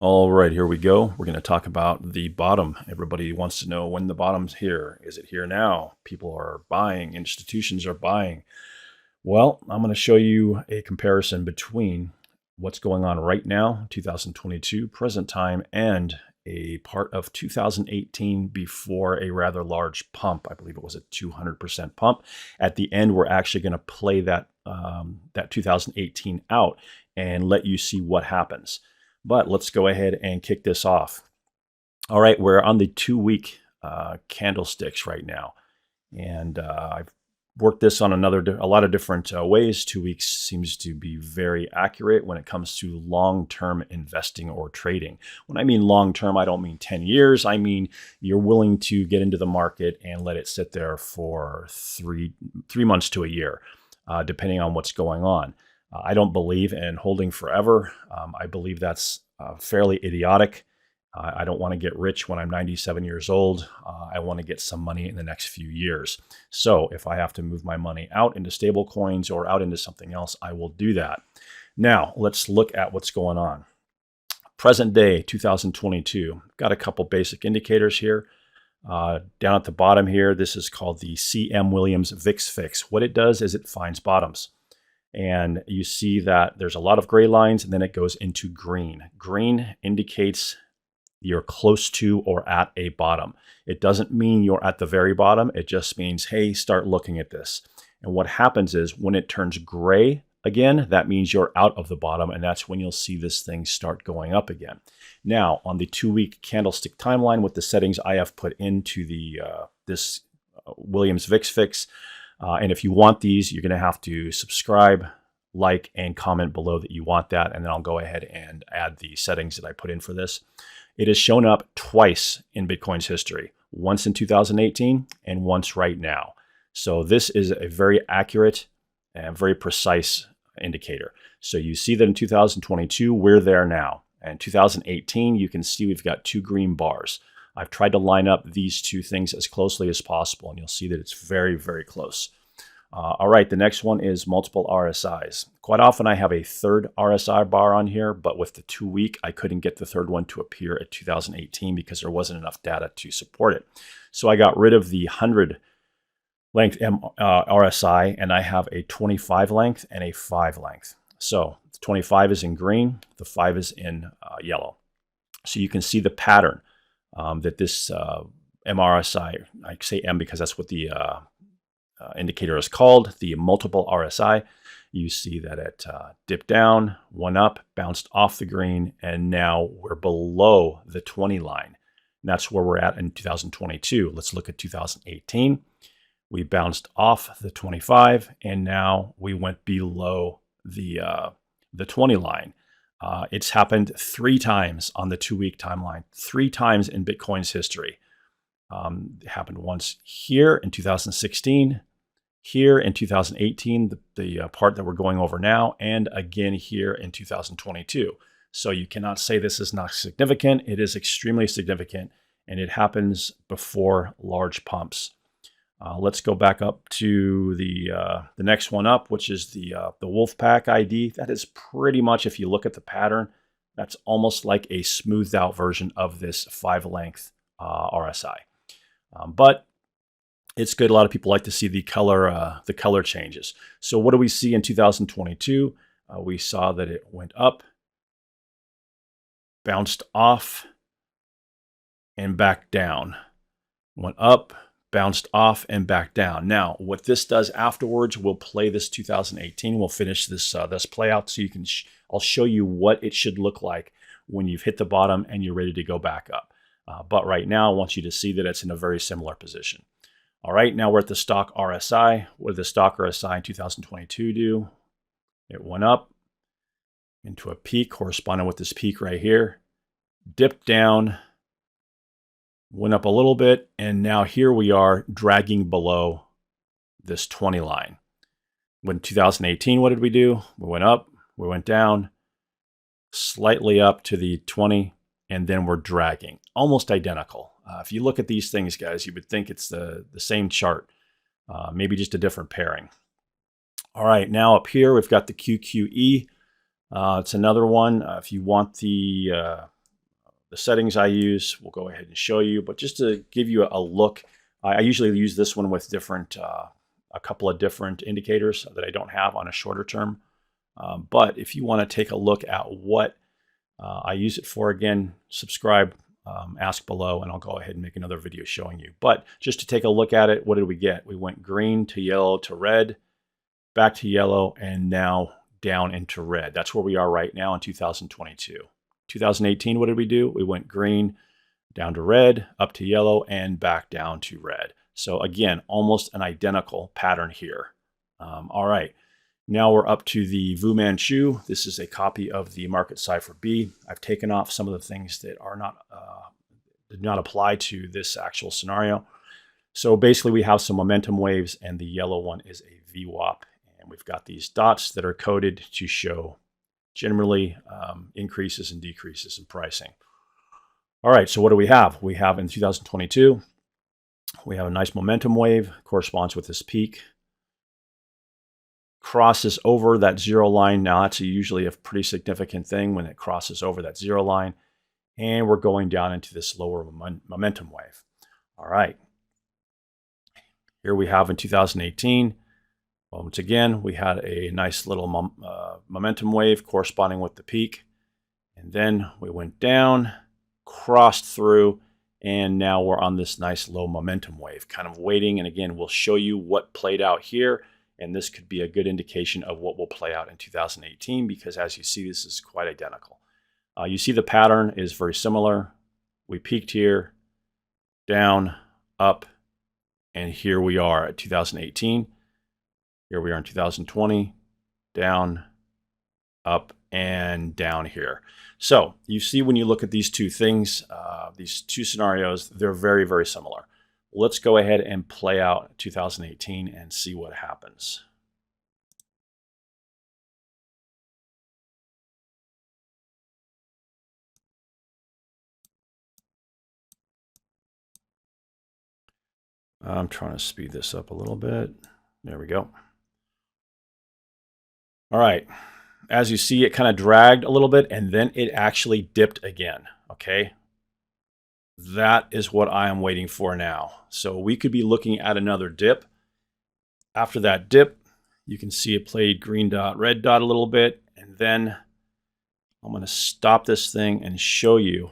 All right, here we go. We're going to talk about the bottom. Everybody wants to know when the bottom's here. Is it here now? People are buying, institutions are buying. Well, I'm going to show you a comparison between what's going on right now, 2022, present time, and a part of 2018 before a rather large pump. I believe it was a 200% pump. At the end, we're actually going to play that 2018 out and let you see what happens. But let's go ahead and kick this off. All right, we're on the 2-week candlesticks right now. And I've worked this on a lot of different ways. 2 weeks seems to be very accurate when it comes to long-term investing or trading. When I mean long-term, I don't mean 10 years. I mean you're willing to get into the market and let it sit there for three months to a year, depending on what's going on. I don't believe in holding forever. I believe that's fairly idiotic. I don't want to get rich when I'm 97 years old. I want to get some money in the next few years. So if I have to move my money out into stable coins or out into something else, I will do that. Now, let's look at what's going on. Present day, 2022. Got a couple basic indicators here. Down at the bottom here, this is called the CM Williams VIX Fix. What it does is it finds bottoms. And you see that there's a lot of gray lines, and then it goes into green. Green indicates you're close to or at a bottom. It doesn't mean you're at the very bottom. It just means, hey, start looking at this. And what happens is when it turns gray again, that means you're out of the bottom, and that's when you'll see this thing start going up again. Now, on the 2-week candlestick timeline with the settings I have put into this Williams VIX Fix, and if you want these, you're going to have to subscribe, like, and comment below that you want that. And then I'll go ahead and add the settings that I put in for this. It has shown up twice in Bitcoin's history, once in 2018 and once right now. So this is a very accurate and very precise indicator. So you see that in 2022, we're there now. And 2018, you can see we've got 2 green bars. I've tried to line up these two things as closely as possible, and you'll see that it's very, very close. All right, the next one is multiple RSIs. Quite often I have a third RSI bar on here, but with the 2-week, I couldn't get the third one to appear at 2018 because there wasn't enough data to support it. So I got rid of the 100 length RSI, and I have a 25 length and a 5 length. So the 25 is in green, the 5 is in yellow. So you can see the pattern. That this MRSI, I say M because that's what the indicator is called, the multiple RSI. You see that it dipped down, went up, bounced off the green, and now we're below the 20 line. And that's where we're at in 2022. Let's look at 2018. We bounced off the 25, and now we went below the 20 line. It's happened 3 times on the 2-week timeline, 3 times in Bitcoin's history. It happened once here in 2016, here in 2018, the part that we're going over now, and again here in 2022. So you cannot say this is not significant. It is extremely significant, and it happens before large pumps. Let's go back up to the next one up, which is the Wolfpack ID. That is pretty much, if you look at the pattern, that's almost like a smoothed out version of this 5-length RSI. But it's good. A lot of people like to see the color changes. So what do we see in 2022? We saw that it went up, bounced off, and back down. Went up, bounced off, and back down. Now, what this does afterwards, we'll play this 2018. We'll finish this play out so you can. I'll show you what it should look like when you've hit the bottom and you're ready to go back up. But right now, I want you to see that it's in a very similar position. All right, now we're at the stock RSI. What did the stock RSI in 2022 do? It went up into a peak corresponding with this peak right here, dipped down, went up a little bit, and now here we are dragging below this 20 line. When 2018, what did we do? We went up, we went down, slightly up to the 20, and then we're dragging. Almost identical. If you look at these things, guys, you would think it's the same chart, maybe just a different pairing. All right, now up here, we've got the QQE. It's another one. If you want the the settings I use, we'll go ahead and show you. But just to give you a look, I usually use this one with different, a couple of different indicators that I don't have on a shorter term. But if you want to take a look at what I use it for, again, subscribe, ask below, and I'll go ahead and make another video showing you. But just to take a look at it, what did we get? We went green to yellow to red, back to yellow, and now down into red. That's where we are right now in 2022. 2018, what did we do? We went green, down to red, up to yellow, and back down to red. So again, almost an identical pattern here. All right, now we're up to the Fu Manchu. This is a copy of the Market Cipher B. I've taken off some of the things that are not did not apply to this actual scenario. So basically, we have some momentum waves, and the yellow one is a VWAP, and we've got these dots that are coded to show generally increases and decreases in pricing. All right, so what do we have? We have in 2022, we have a nice momentum wave, corresponds with this peak, crosses over that zero line. Now that's usually a pretty significant thing when it crosses over that zero line, and we're going down into this lower momentum wave. All right, here we have in 2018, once again, we had a nice little momentum wave corresponding with the peak, and then we went down, crossed through, and now we're on this nice low momentum wave, kind of waiting. And again, we'll show you what played out here, and this could be a good indication of what will play out in 2018, because as you see, this is quite identical. You see the pattern is very similar. We peaked here, down, up, and here we are at 2018. Here we are in 2020, down, up, and down here. So you see when you look at these two things, these two scenarios, they're very, very similar. Let's go ahead and play out 2018 and see what happens. I'm trying to speed this up a little bit. There we go. All right. As you see, it kind of dragged a little bit, and then it actually dipped again, okay? That is what I am waiting for now. So we could be looking at another dip. After that dip, you can see it played green dot, red dot a little bit, and then I'm going to stop this thing and show you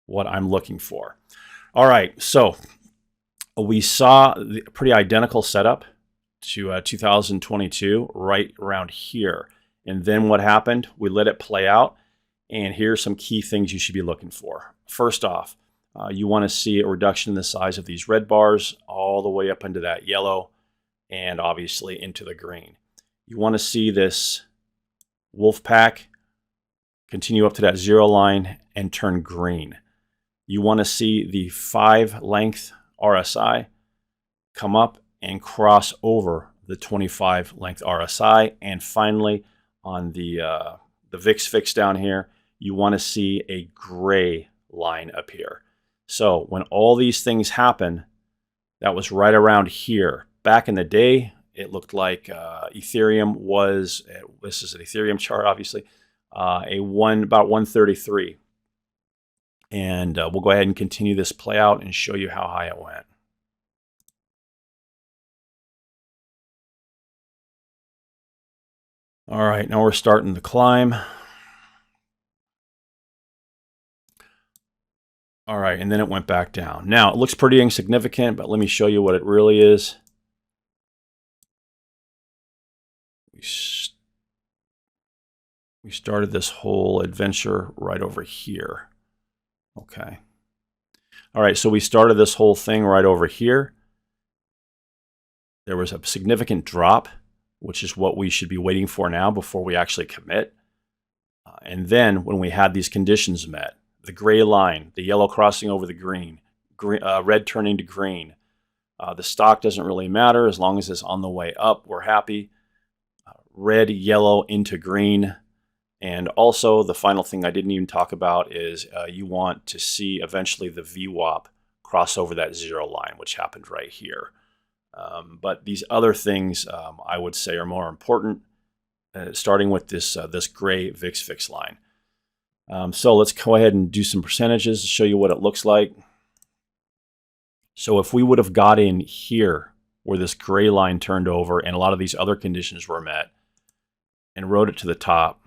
what I'm looking for. All right, so we saw the pretty identical setup to 2022 right around here. And then what happened? We let it play out. And here's some key things you should be looking for. First off, you want to see a reduction in the size of these red bars all the way up into that yellow and obviously into the green. You want to see this wolf pack continue up to that zero line and turn green. You want to see the 5 length RSI come up and cross over the 25 length RSI. And finally, on the VIX fix down here, you want to see a gray line appear. So when all these things happen, that was right around here. Back in the day, it looked like Ethereum was, this is an Ethereum chart, obviously, about 133. And we'll go ahead and continue this play out and show you how high it went. All right, now we're starting to climb. All right, and then it went back down. Now, it looks pretty insignificant, but let me show you what it really is. We started this whole adventure right over here. Okay. All right, so we started this whole thing right over here. There was a significant drop, which is what we should be waiting for now before we actually commit. And then when we had these conditions met, the gray line, the yellow crossing over the green, red turning to green, the stock doesn't really matter as long as it's on the way up, we're happy. Red, yellow into green. And also the final thing I didn't even talk about is you want to see eventually the VWAP cross over that zero line, which happened right here. But these other things I would say are more important, starting with this, this gray VIX fix line. So let's go ahead and do some percentages to show you what it looks like. So if we would have got in here where this gray line turned over and a lot of these other conditions were met and rode it to the top,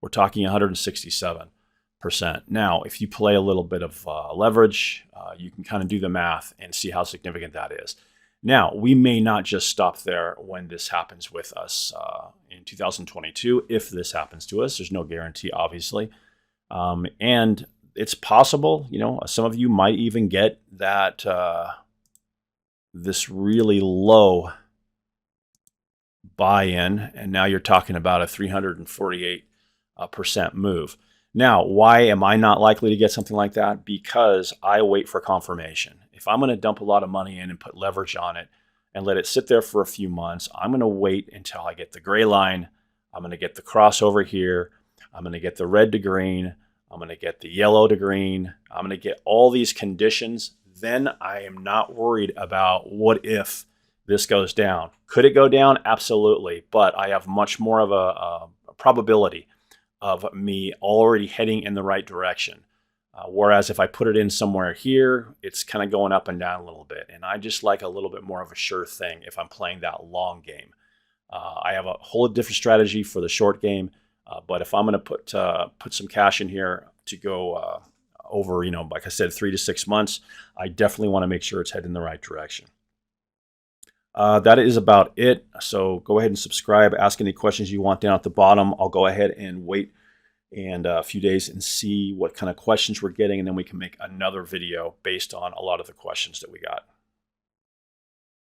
we're talking 167%. Now, if you play a little bit of leverage, you can kind of do the math and see how significant that is. Now, we may not just stop there when this happens with us in 2022. If this happens to us, there's no guarantee, obviously. And it's possible, you know, some of you might even get that this really low buy-in, and now you're talking about a 348% move. Now, why am I not likely to get something like that? Because I wait for confirmation. If I'm going to dump a lot of money in and put leverage on it and let it sit there for a few months, I'm going to wait until I get the gray line. I'm going to get the crossover here. I'm going to get the red to green. I'm going to get the yellow to green. I'm going to get all these conditions. Then I am not worried about what if this goes down. Could it go down? Absolutely. But I have much more of a probability of me already heading in the right direction. Whereas if I put it in somewhere here, it's kind of going up and down a little bit. And I just like a little bit more of a sure thing if I'm playing that long game. I have a whole different strategy for the short game. But if I'm going to put some cash in here to go over, you know, like I said, 3 to 6 months, I definitely want to make sure it's heading in the right direction. That is about it. So go ahead and subscribe. Ask any questions you want down at the bottom. I'll go ahead and wait and a few days and see what kind of questions we're getting, and then we can make another video based on a lot of the questions that we got.